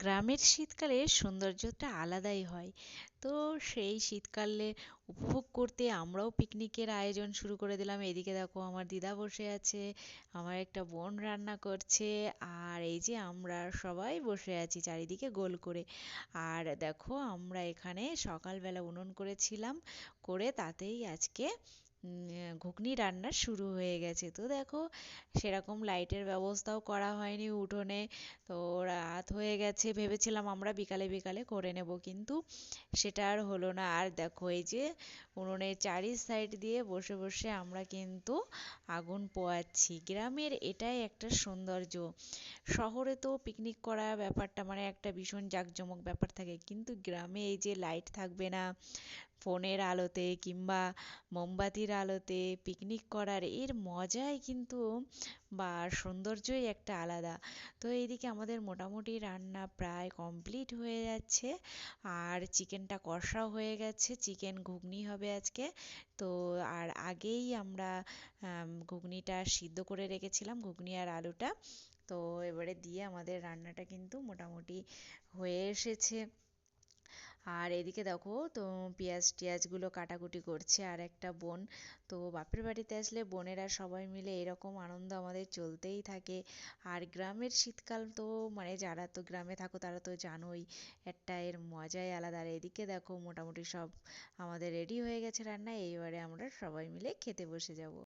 গ্রামের শীতকালে সৌন্দর্যটা আলাদাই হয়। তো সেই শীতকালে উপভোগ করতে আমরাও পিকনিকের আয়োজন শুরু করে দিলাম। এদিকে দেখো আমার দিদা বসে আছে, আমার একটা বোন রান্না করছে, আর এই যে আমরা সবাই বসে আছি চারিদিকে গোল করে। আর দেখো আমরা এখানে সকালবেলা উনুন করেছিলাম, করে তাতেই আজকে ঘুগনি রান্না শুরু হয়ে গেছে। তো দেখো সেরকম লাইটের ব্যবস্থাও করা হয়নি উঠোনে। তো রাত হয়ে গেছে, ভেবেছিলাম আমরা বিকালে বিকালে করে নেব, কিন্তু সেটা আর হলো না। আর দেখো এই যে উনুনের চারি সাইড দিয়ে বসে বসে আমরা কিন্তু আগুন পোয়াচ্ছি। গ্রামের এটাই একটা সৌন্দর্য। শহরে তো পিকনিক করা ব্যাপারটা মানে একটা ভীষণ জাঁকজমক ব্যাপার থাকে, কিন্তু গ্রামে এই যে লাইট থাকবে না, ফোনের আলোতে কিংবা মোমবাতির আলোতে পিকনিক করার এর মজাই কিন্তু বা সৌন্দর্যই একটা আলাদা। তো এইদিকে আমাদের মোটামুটি রান্না প্রায় কমপ্লিট হয়ে যাচ্ছে, আর চিকেনটা কষাও হয়ে গেছে, চিকেন ঘুগনি হবে আজকে। তো আর আগেই আমরা ঘুগনিটা সিদ্ধ করে রেখেছিলাম, ঘুগনি আর আলুটা। তো এবারে দিয়ে আমাদের রান্নাটা কিন্তু মোটামুটি হয়ে এসেছে। আর এদিকে দেখো তো পেঁয়াজ টিয়াজগুলো কাটাকুটি করছে আর একটা বোন। তো বাপের বাড়িতে আসলে বোনেরা সবাই মিলে এরকম আনন্দ আমাদের চলতেই থাকে। আর গ্রামের শীতকাল তো মানে যারা তো গ্রামে থাকো তারা তো জানোই, একটা এর মজাই আলাদা। আর এদিকে দেখো মোটামুটি সব আমাদের রেডি হয়ে গেছে রান্না, এইবারে আমরা সবাই মিলে খেতে বসে যাব।